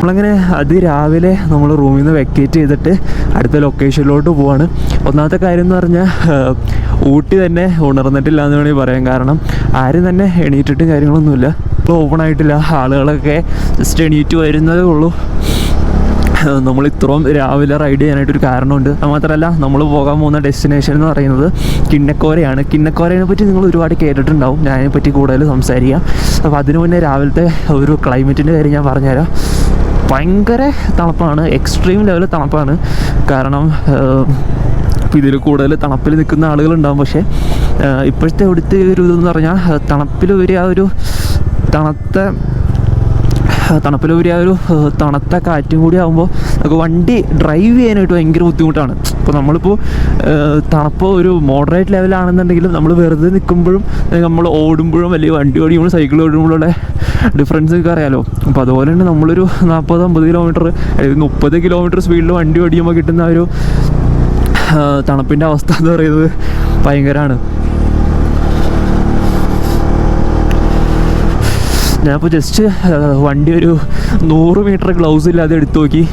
നമ്മളങ്ങനെ അതിരാവിലെ നമ്മൾ റൂമിൽ നിന്ന് വെക്കേറ്റ് ചെയ്തിട്ട് അടുത്ത ലൊക്കേഷനിലോട്ട് പോവാണ്. ഒന്നാമത്തെ കാര്യം എന്ന് പറഞ്ഞാൽ ഊട്ടി തന്നെ ഉണർന്നിട്ടില്ല എന്ന് വേണമെങ്കിൽ പറയാം. കാരണം ആരും തന്നെ എണീറ്റിട്ട് കാര്യങ്ങളൊന്നുമില്ല, ഓപ്പൺ ആയിട്ടില്ല. ആളുകളൊക്കെ ജസ്റ്റ് എണീറ്റ് വരുന്നതേ ഉള്ളൂ. നമ്മൾ ഇത്രയും രാവിലെ റൈഡ് ചെയ്യാനായിട്ടൊരു കാരണമുണ്ട്. മാത്രമല്ല നമ്മൾ പോകാൻ പോകുന്ന ഡെസ്റ്റിനേഷൻ എന്ന് പറയുന്നത് കിന്നക്കോരയാണ്. കിന്നക്കോരയെ പറ്റി നിങ്ങൾ ഒരുപാട് കേട്ടിട്ടുണ്ടാവും, ഞാൻ അതിനെപ്പറ്റി കൂടുതൽ സംസാരിക്കാം. അപ്പോൾ അതിനു മുന്നേ രാവിലത്തെ ഒരു ക്ലൈമറ്റിൻ്റെ കാര്യം ഞാൻ പറഞ്ഞുതരാം. ഭയങ്കര തണുപ്പാണ്, എക്സ്ട്രീം ലെവൽ തണുപ്പാണ്. കാരണം ഇതിൽ കൂടുതൽ തണുപ്പിൽ നിൽക്കുന്ന ആളുകളുണ്ടാകും. പക്ഷേ ഇപ്പോഴത്തെ ഇവിടുത്തെ ഒരു ഇതെന്ന് പറഞ്ഞാൽ തണുപ്പിലുപരി ആ ഒരു തണുത്ത കാറ്റും കൂടി ആകുമ്പോൾ നമുക്ക് വണ്ടി ഡ്രൈവ് ചെയ്യാനായിട്ട് ഭയങ്കര ബുദ്ധിമുട്ടാണ്. ഇപ്പോൾ നമ്മളിപ്പോൾ തണുപ്പ് ഒരു മോഡറേറ്റ് ലെവലാണെന്നുണ്ടെങ്കിലും നമ്മൾ വെറുതെ നിൽക്കുമ്പോഴും നമ്മൾ ഓടുമ്പോഴും അല്ലെങ്കിൽ വണ്ടി ഓടിക്കുമ്പോഴും സൈക്കിൾ ഓടുമ്പോഴുള്ള ഡിഫറൻസ് നിങ്ങൾക്ക് അറിയാമല്ലോ. അപ്പോൾ അതുപോലെ തന്നെ നമ്മളൊരു 40-50 കിലോമീറ്റർ അല്ലെങ്കിൽ 30 കിലോമീറ്റർ സ്പീഡിൽ വണ്ടി ഓടിക്കുമ്പോൾ കിട്ടുന്ന ഒരു തണുപ്പിൻ്റെ അവസ്ഥ എന്ന് പറയുന്നത് ഭയങ്കരമാണ്. ഞാനിപ്പോൾ ജസ്റ്റ് വണ്ടി ഒരു 100 മീറ്റർ ഗ്ലൗസ് ഇല്ലാതെ എടുത്തു നോക്കി,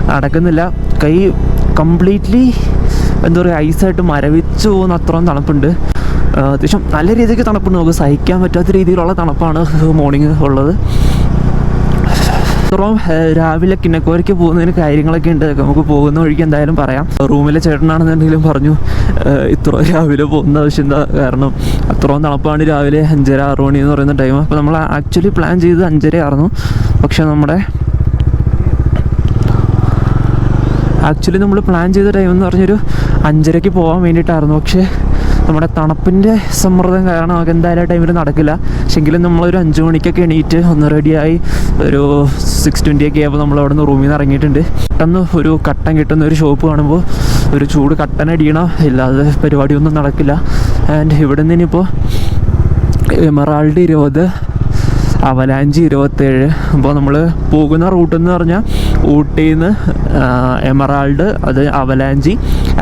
നടക്കുന്നില്ല. കൈ കംപ്ലീറ്റ്ലി എന്താ പറയുക, ഐസായിട്ട് മരവിച്ച് പോകുന്ന അത്രയും തണുപ്പുണ്ട്. അത്യാവശ്യം നല്ല രീതിക്ക് തണുപ്പുണ്ട്, നമുക്ക് സഹിക്കാൻ പറ്റാത്ത രീതിയിലുള്ള തണുപ്പാണ് മോർണിംഗ് ഉള്ളത്. അത്രയും രാവിലെ കിന്നക്കോരയ്ക്ക് പോകുന്നതിന് കാര്യങ്ങളൊക്കെ ഉണ്ട്, നമുക്ക് പോകുന്ന വഴിക്ക് എന്തായാലും പറയാം. റൂമിലെ ചേട്ടനാണെന്നുണ്ടെങ്കിലും പറഞ്ഞു ഇത്ര രാവിലെ പോകുന്ന ആവശ്യം എന്താ, കാരണം അത്രയും തണുപ്പാണ് രാവിലെ 5:30-6 മണി എന്ന് പറയുന്ന ടൈം. അപ്പോൾ നമ്മൾ ആക്ച്വലി പ്ലാൻ ചെയ്തത് 5:30 ആയിരുന്നു. പക്ഷേ നമ്മൾ പ്ലാൻ ചെയ്ത ടൈം എന്ന് പറഞ്ഞൊരു 5:30 പോകാൻ വേണ്ടിയിട്ടായിരുന്നു. പക്ഷേ നമ്മുടെ തണുപ്പിൻ്റെ സമ്മർദ്ദം കാരണം നമുക്ക് എന്തായാലും ആ ടൈമിൽ നടക്കില്ല. പക്ഷെങ്കിലും നമ്മളൊരു 5 മണിക്കൊക്കെ എണീറ്റ് ഒന്ന് റെഡിയായി ഒരു 6:20 ഒക്കെ ആയപ്പോൾ നമ്മൾ അവിടെ നിന്ന് റൂമിൽ നിന്ന് ഇറങ്ങിയിട്ടുണ്ട്. പെട്ടെന്ന് ഒരു കട്ടൻ കിട്ടുന്ന ഒരു ഷോപ്പ് കാണുമ്പോൾ ഒരു ചൂട് കട്ടൻ അടിയണം, ഇല്ലാതെ പരിപാടിയൊന്നും നടക്കില്ല. ആൻഡ് ഇവിടെ നിന്ന് ഇനിയിപ്പോൾ എമറാൾഡ് 20, അവലാഞ്ചി 27. അപ്പോൾ നമ്മൾ പോകുന്ന റൂട്ടെന്ന് പറഞ്ഞാൽ ഊട്ടിയിൽ നിന്ന് എമറാൾഡ്, അത് അവലാഞ്ചി,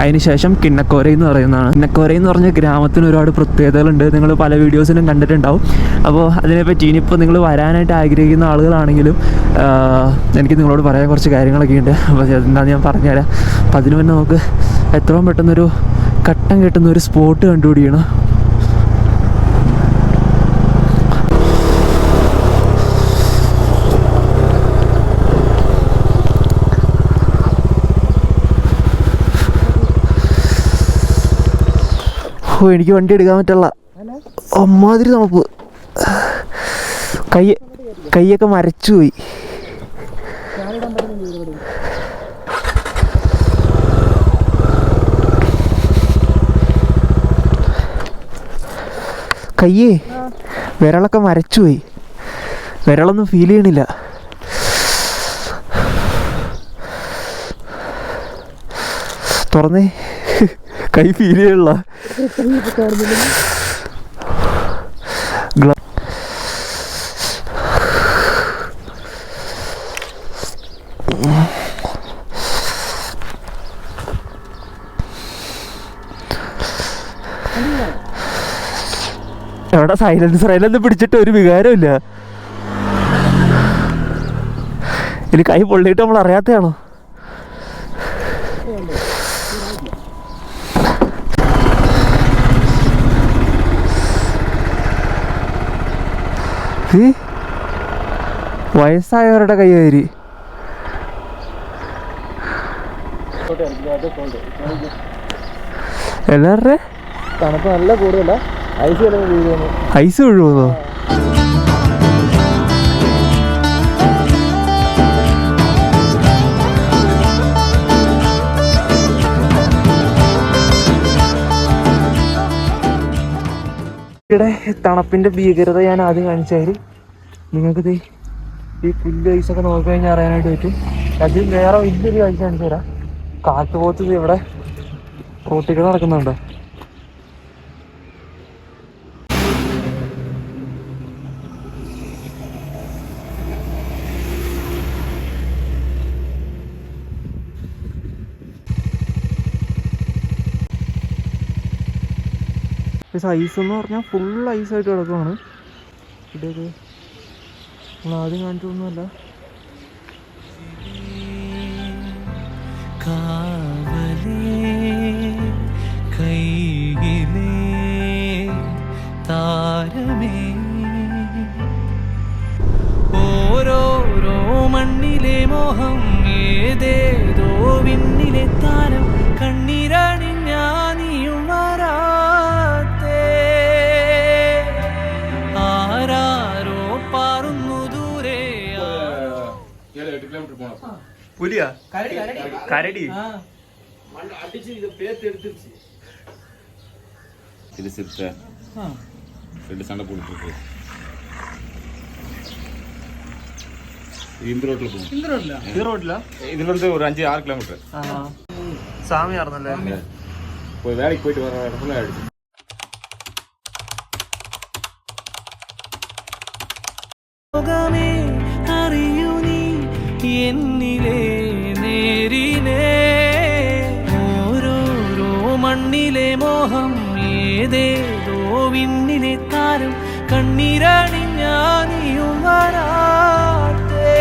അതിന് ശേഷം കിന്നക്കോര എന്ന് പറയുന്നതാണ്. കിന്നക്കോര എന്ന് പറഞ്ഞ ഗ്രാമത്തിന് ഒരുപാട് പ്രത്യേകതകളുണ്ട്, നിങ്ങൾ പല വീഡിയോസിലും കണ്ടിട്ടുണ്ടാവും. അപ്പോൾ അതിനെപ്പറ്റി ഇനിയിപ്പോൾ നിങ്ങൾ വരാനായിട്ട് ആഗ്രഹിക്കുന്ന ആളുകളാണെങ്കിലും എനിക്ക് നിങ്ങളോട് പറയാൻ കുറച്ച് കാര്യങ്ങളൊക്കെ ഉണ്ട്. അപ്പോൾ എന്താണെന്ന് ഞാൻ പറഞ്ഞുതരാം. അപ്പോൾ അതിന് മുന്നേ നമുക്ക് എത്രയും പെട്ടെന്നൊരു കട്ടൻ കിട്ടുന്ന ഒരു സ്പോട്ട് കണ്ടുപിടിക്കണം. എനിക്ക് വണ്ടി എടുക്കാൻ പറ്റില്ല, അമ്മാതിരി തണുപ്പ്. കൈയൊക്കെ മരച്ചുപോയി. വിരളൊക്കെ മരച്ചുപോയി, വിരളൊന്നും ഫീൽ ചെയ്യണില്ല. തുറന്നേ, കൈ ഫീൽ ചെയ്യണില്ല. എവിടെ സൈലൻസറിലൊന്നും പിടിച്ചിട്ട് ഒരു വികാരമില്ല. ഇനി കൈ പൊള്ളിയിട്ട് നമ്മൾ അറിയാത്തതാണോ? വയസ്സായവരുടെ കൈകാരി. എല്ലാവരുടെ തണുപ്പ് നല്ല കൂടുതല, ഐസ് ഒഴുകുന്നോ? ഇവിടെ തണുപ്പിന്റെ ഭീകരത ഞാൻ ആദ്യം കാണിച്ചാല് നിങ്ങൾക്ക് ഈ പുല്ല് ഐസൊക്കെ നോക്കി കഴിഞ്ഞാൽ അറിയാനായിട്ട് പറ്റും. അത് വേറെ വലിയൊരു കാഴ്ച കാണിച്ചു തരാം. കാട്ടുപോത്ത് ഇവിടെ റോട്ടിൽ നടക്കുന്നുണ്ട്. ഐസ് എന്ന് പറഞ്ഞാൽ ഫുൾ ഐസായിട്ട് കിടക്കുവാണ്. ഇവിടെയൊക്കെ നമ്മൾ ആദ്യം കാണിച്ചൊന്നുമല്ല. കാവലേ കൈയിലേ താരമേ ഓരോരോ മണ്ണിലെ മോഹം ഏതേതോ വിണ്ണിലെ താരം കണ്ണീരണിഞ്ഞാ നീയും വരാത്തേ ആരാരോ പാറുന്നു ദൂരെ പുലിയാ കരടി இது சிறுத்தை ரெண்டு சண்டை போட்டுருக்கு இந்த ரோட்ல போகும் ഈ റോഡിലാ இதுல இருந்து ஒரு 5-6 கிலோமீட்டர் സാമിയാർന്നല്ലേ போய் வேலைக்கு போயிட்டு வர இடத்துல ஆயிடுச்சு ലോകമേ അറിയൂ നീ എന്നിലെ നേരിലേ ഓരോരോ മണ്ണിലെ മോഹം ഏതേതോ വിണ്ണിലെ താരം കണ്ണീരണിഞ്ഞാ നീയും വരാത്തേ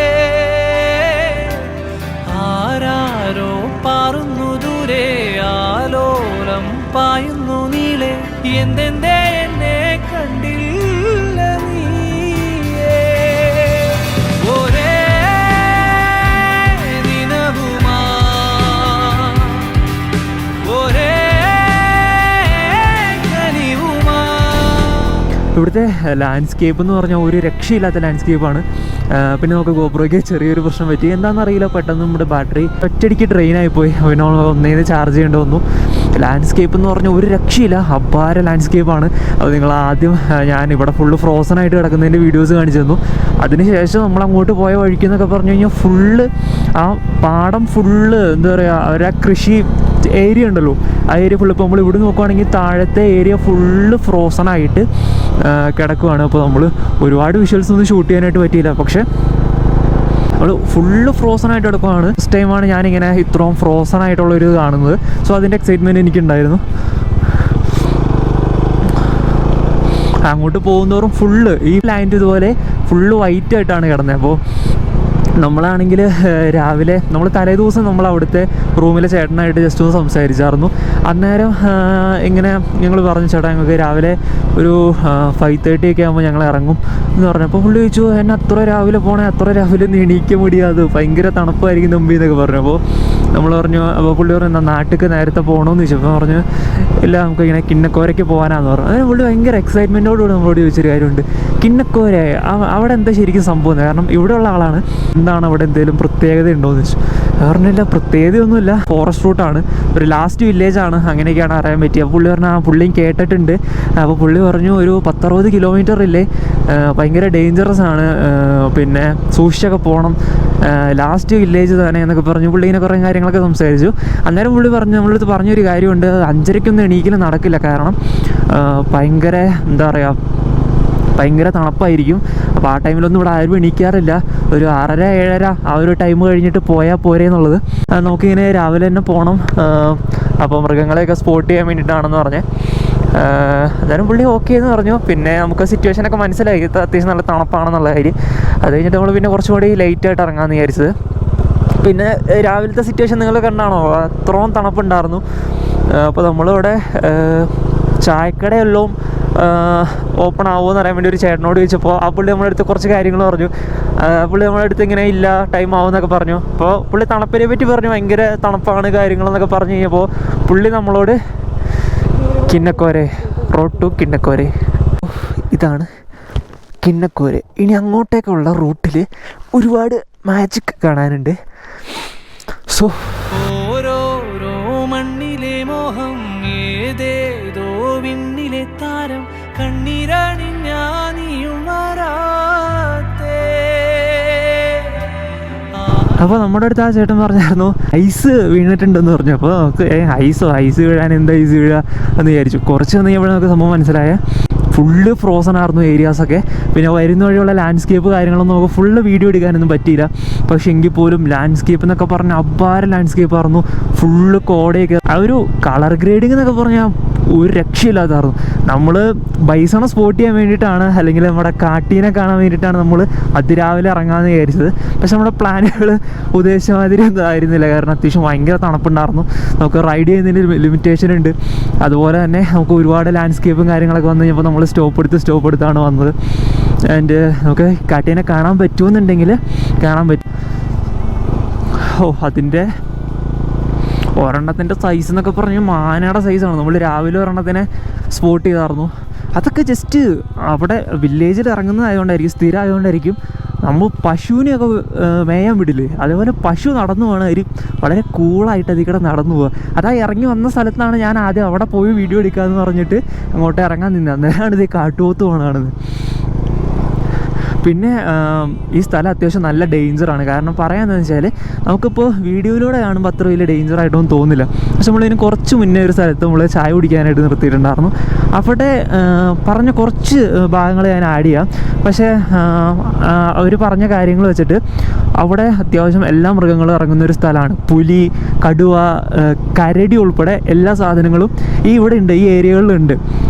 ആരാരോ പാറുന്നു ദൂരെ ആലോലം പായുന്നു നീളെ എന്തെന്തേ എന്നെ കണ്ടില്ല നീയേ ഒരേ ദിനവുമാ ഒരേ കനിവുമാ. ഇവിടുത്തെ ലാൻഡ്സ്കേപ്പ് എന്ന് പറഞ്ഞാൽ ഒരു രക്ഷയില്ലാത്ത ലാൻഡ്സ്കേപ്പാണ്. പിന്നെ നമുക്ക് ഗോപ്രോയ്ക്ക് ചെറിയൊരു പ്രശ്നം പറ്റി, എന്താണെന്നറിയില്ല, പെട്ടെന്ന് നമ്മുടെ ബാറ്ററി ഒറ്റയടിക്ക് ഡ്രെയിനായിപ്പോയി. പിന്നെ ഒന്നേന്ന് ചാർജ് ചെയ്യേണ്ടി വന്നു. ലാൻഡ്സ്കേപ്പ് എന്ന് പറഞ്ഞാൽ ഒരു രക്ഷയില്ല, അപാര ലാൻഡ്സ്കേപ്പാണ്. അത് നിങ്ങൾ ആദ്യം ഞാൻ ഇവിടെ ഫുള്ള് ഫ്രോസൺ ആയിട്ട് കിടക്കുന്നതിൻ്റെ വീഡിയോസ് കാണിച്ചു തന്നു. അതിനുശേഷം നമ്മൾ അങ്ങോട്ട് പോയ വഴിക്ക് എന്നൊക്കെ പറഞ്ഞു കഴിഞ്ഞാൽ ഫുള്ള് ആ പാടം ഫുള്ള് എന്താ പറയുക, അവരാ കൃഷി ഏരിയ ഉണ്ടല്ലോ, ആ ഏരിയ ഫുള്ള്. ഇപ്പോൾ നമ്മൾ ഇവിടെ നോക്കുവാണെങ്കിൽ താഴത്തെ ഏരിയ ഫുള്ള് ഫ്രോസൺ ആയിട്ട് കിടക്കുവാണ്. അപ്പോൾ നമ്മൾ ഒരുപാട് വിഷ്വൽസ് ഒന്നും ഷൂട്ട് ചെയ്യാനായിട്ട് പറ്റിയില്ല. പക്ഷേ നമ്മൾ ഫുള്ള് ഫ്രോസൺ ആയിട്ട് കിടക്കുവാണ്. ഫസ്റ്റ് ടൈമാണ് ഞാനിങ്ങനെ ഇത്രയും ഫ്രോസൺ ആയിട്ടുള്ളൊരു കാണുന്നത്. സോ അതിൻ്റെ എക്സൈറ്റ്മെൻറ്റ് എനിക്കുണ്ടായിരുന്നു. അങ്ങോട്ട് പോകുന്നവരും ഫുള്ള് ഈ ലാൻഡ് ഇതുപോലെ ഫുള്ള് വൈറ്റ് ആയിട്ടാണ് കിടന്നത്. അപ്പോൾ നമ്മളാണെങ്കിൽ രാവിലെ നമ്മൾ തലേ ദിവസം നമ്മൾ അവിടുത്തെ റൂമിലെ ചേട്ടനായിട്ട് ജസ്റ്റ് ഒന്ന് സംസാരിച്ചായിരുന്നു. അന്നേരം ഇങ്ങനെ ഞങ്ങൾ പറഞ്ഞു, ചേട്ടാ ഞങ്ങൾക്ക് രാവിലെ ഒരു 5:30 ഒക്കെ ആകുമ്പോൾ ഞങ്ങൾ ഇറങ്ങും എന്ന് പറഞ്ഞു. അപ്പോൾ പുള്ളി ചോദിച്ചു, എന്നെ അത്ര രാവിലെ പോകണേ, അത്ര രാവിലെ എണീക്കാൻ മുടിയാതെ, ഭയങ്കര തണുപ്പായിരിക്കും തമ്പി എന്നൊക്കെ പറഞ്ഞു. അപ്പോൾ നമ്മൾ പറഞ്ഞു, അപ്പോൾ പുള്ളി പറഞ്ഞു എന്താ നാട്ടിലേക്ക് നേരത്തെ പോകണമെന്ന് ചോദിച്ചപ്പോൾ പറഞ്ഞു ഇല്ല നമുക്ക് ഇങ്ങനെ കിന്നക്കോരയ്ക്ക് പോകാനാന്ന് പറഞ്ഞു. അതിന് പുള്ളി ഭയങ്കര എക്സൈറ്റ്മെൻറ്റോടുകൂടി നമ്മളോട് ചോദിച്ചൊരു കാര്യമുണ്ട്, കിന്നക്കോര അവിടെ എന്താ ശരിക്കും സംഭവം? കാരണം ഇവിടെയുള്ള ആളാണ്, എന്താണ് അവിടെ എന്തെങ്കിലും പ്രത്യേകത ഉണ്ടോയെന്ന് ചോദിച്ചു. പറഞ്ഞില്ല, പ്രത്യേകതയൊന്നുമില്ല, ഫോറസ്റ്റ് റൂട്ടാണ്, ഒരു ലാസ്റ്റ് വില്ലേജാണ്, അങ്ങനെയൊക്കെയാണ് അറിയാൻ പറ്റിയത്. അപ്പോൾ പുള്ളി പറഞ്ഞു പുള്ളിയും കേട്ടിട്ടുണ്ട്. അപ്പോൾ പുള്ളി പറഞ്ഞു ഒരു 10-60 കിലോമീറ്റർ ഇല്ലേ, ഭയങ്കര ഡേഞ്ചറസ് ആണ്, പിന്നെ സൂക്ഷിച്ചൊക്കെ പോകണം, ലാസ്റ്റ് വില്ലേജ് തന്നെ എന്നൊക്കെ പറഞ്ഞു. പുള്ളി ഇങ്ങനെ കുറേ കാര്യങ്ങളൊക്കെ സംസാരിച്ചു. അന്നേരം പുള്ളി പറഞ്ഞു, നമ്മളടുത്ത് പറഞ്ഞൊരു കാര്യമുണ്ട്, 5:30 എണീക്കലും നടക്കില്ല, കാരണം ഭയങ്കര എന്താ പറയുക, ഭയങ്കര തണുപ്പായിരിക്കും. അപ്പോൾ ആ ടൈമിലൊന്നും ഇവിടെ ആരും എണീക്കാറില്ല. ഒരു 6:30-7:30 ആ ഒരു ടൈം കഴിഞ്ഞിട്ട് പോയാൽ പോരെ എന്നുള്ളത്. നമുക്കിങ്ങനെ രാവിലെ തന്നെ പോകണം, അപ്പോൾ മൃഗങ്ങളെയൊക്കെ സ്പോട്ട് ചെയ്യാൻ വേണ്ടിയിട്ടാണെന്ന് പറഞ്ഞ്. എന്തായാലും പുള്ളി ഓക്കെ എന്ന് പറഞ്ഞു. പിന്നെ നമുക്ക് സിറ്റുവേഷനൊക്കെ മനസ്സിലായി, അത്യാവശ്യം നല്ല തണുപ്പാണെന്നുള്ള കാര്യം. അത് കഴിഞ്ഞിട്ട് നമ്മൾ പിന്നെ കുറച്ചുകൂടി ലേറ്റായിട്ട് ഇറങ്ങാമെന്ന് വിചാരിച്ചത്. പിന്നെ രാവിലത്തെ സിറ്റുവേഷൻ നിങ്ങൾ കണ്ടാണോ, അത്രയും തണുപ്പുണ്ടായിരുന്നു. അപ്പോൾ നമ്മളിവിടെ ചായക്കടയെല്ലാം ഓപ്പൺ ആവുമോ എന്ന് അറിയാൻ വേണ്ടി ഒരു ചേട്ടനോട് ചോദിച്ചപ്പോൾ ആ പുള്ളി നമ്മുടെ അടുത്ത് കുറച്ച് കാര്യങ്ങൾ പറഞ്ഞു. പുള്ളി നമ്മുടെ അടുത്ത് ഇങ്ങനെ ഇല്ല, ടൈം ആവുമെന്നൊക്കെ പറഞ്ഞു. അപ്പോൾ പുള്ളി തണുപ്പിനെ പറ്റി പറഞ്ഞു, ഭയങ്കര തണുപ്പാണ് കാര്യങ്ങളെന്നൊക്കെ പറഞ്ഞു കഴിഞ്ഞപ്പോൾ പുള്ളി നമ്മളോട് കിന്നക്കോരെ, റോഡ് ടു കിന്നക്കോരെ, ഇതാണ് കിന്നക്കോരെ. ഇനി അങ്ങോട്ടേക്കുള്ള റൂട്ടിൽ ഒരുപാട് മാജിക് കാണാനുണ്ട്. സോ ഓരോരോ മണ്ണിലെ മോഹം ഏതേതോ വിണ്ണിലെ താരം കണ്ണീരണിഞ്ഞാ നീയും വരാത്തേ. അപ്പോൾ നമ്മുടെ അടുത്ത് ആ ചേട്ടൻ പറഞ്ഞായിരുന്നു ഐസ് വീണിട്ടുണ്ടെന്ന് പറഞ്ഞു. അപ്പോൾ നമുക്ക് ഐസ് വീഴാൻ എന്താ ഐസ് വീഴുക എന്ന് വിചാരിച്ചു. കുറച്ച് കഴിഞ്ഞപ്പോൾ നമുക്ക് സംഭവം മനസ്സിലായ ഫുള്ള് ഫ്രോസൺ ആയിരുന്നു ഏരിയാസൊക്കെ. പിന്നെ വരുന്ന വഴിയുള്ള ലാൻഡ്സ്കേപ്പ് കാര്യങ്ങളൊന്നും നമുക്ക് ഫുള്ള് വീഡിയോ എടുക്കാനൊന്നും പറ്റിയില്ല. പക്ഷെ എങ്കിൽ പോലും ലാൻഡ്സ്കേപ്പ് എന്നൊക്കെ പറഞ്ഞാൽ അപാര ലാൻഡ്സ്കേപ്പ് ആയിരുന്നു, ഫുള്ള് കോടയൊക്കെ. ആ ഒരു കളർ ഗ്രേഡിങ് എന്നൊക്കെ പറഞ്ഞാൽ ഒരു രക്ഷയില്ലാത്തായിരുന്നു. നമ്മൾ ബൈസണെ സ്പോട്ട് ചെയ്യാൻ വേണ്ടിയിട്ടാണ്, അല്ലെങ്കിൽ നമ്മുടെ കാട്ടീനെ കാണാൻ വേണ്ടിയിട്ടാണ് നമ്മൾ അതിരാവിലെ ഇറങ്ങാമെന്ന് വിചാരിച്ചത്. പക്ഷെ നമ്മുടെ പ്ലാനുകൾ ഉദ്ദേശിച്ച മാതിരി ഒന്നും ആയിരുന്നില്ല. കാരണം അത്യാവശ്യം ഭയങ്കര തണുപ്പുണ്ടായിരുന്നു. നമുക്ക് റൈഡ് ചെയ്യുന്നതിന് ലിമിറ്റേഷൻ ഉണ്ട്. അതുപോലെ തന്നെ നമുക്ക് ഒരുപാട് ലാൻഡ്സ്കേപ്പും കാര്യങ്ങളൊക്കെ വന്നു കഴിഞ്ഞപ്പോൾ നമ്മൾ സ്റ്റോപ്പ് എടുത്താണ് വന്നത്. ആൻഡ് നമുക്ക് കാട്ടീനെ കാണാൻ പറ്റുമെന്നുണ്ടെങ്കിൽ കാണാൻ പറ്റും. അതിൻ്റെ ഒരെണ്ണത്തിൻ്റെ സൈസ് എന്നൊക്കെ പറഞ്ഞാൽ മാനയുടെ സൈസാണ്. നമ്മൾ രാവിലെ ഒരെണ്ണത്തിനെ സ്പോട്ട് ചെയ്തായിരുന്നു. അതൊക്കെ ജസ്റ്റ് അവിടെ വില്ലേജിൽ ഇറങ്ങുന്നതായതുകൊണ്ടായിരിക്കും, സ്ഥിരം ആയതുകൊണ്ടായിരിക്കും. നമ്മൾ പശുവിനെയൊക്കെ മേയാൻ വിടില്ലേ, അതേപോലെ പശു നടന്നു പോകണം. അവർ വളരെ കൂളായിട്ട് അതിൽ കൂടെ നടന്നു പോവുക. അതാ ഇറങ്ങി വന്ന സ്ഥലത്താണ് ഞാൻ ആദ്യം അവിടെ പോയി വീഡിയോ എടുക്കാമെന്ന് പറഞ്ഞിട്ട് അങ്ങോട്ട് ഇറങ്ങാൻ നിന്നത്. അന്നേരമാണ് ഇത് കാട്ടുപോത്ത് പോകണത്. പിന്നെ ഈ സ്ഥലം അത്യാവശ്യം നല്ല ഡേഞ്ചറാണ്. കാരണം പറയാമെന്ന് വെച്ചാൽ നമുക്കിപ്പോൾ വീഡിയോയിലൂടെ കാണുമ്പോൾ അത്ര വലിയ ഡേഞ്ചറായിട്ടൊന്നും തോന്നില്ല. പക്ഷെ നമ്മളിതിന് കുറച്ച് മുന്നേ ഒരു സ്ഥലത്ത് നമ്മൾ ചായ കുടിക്കാനായിട്ട് നിർത്തിയിട്ടുണ്ടായിരുന്നു. അവിടെ പറഞ്ഞ കുറച്ച് ഭാഗങ്ങൾ ഞാൻ ആഡ് ചെയ്യാം. പക്ഷേ അവർ പറഞ്ഞ കാര്യങ്ങൾ വെച്ചിട്ട് അവിടെ അത്യാവശ്യം എല്ലാ മൃഗങ്ങളും ഇറങ്ങുന്നൊരു സ്ഥലമാണ്. പുലി, കടുവ, കരടി ഉൾപ്പെടെ എല്ലാ സാധനങ്ങളും ഇവിടെ ഉണ്ട്, ഈ ഏരിയകളിലുണ്ട്.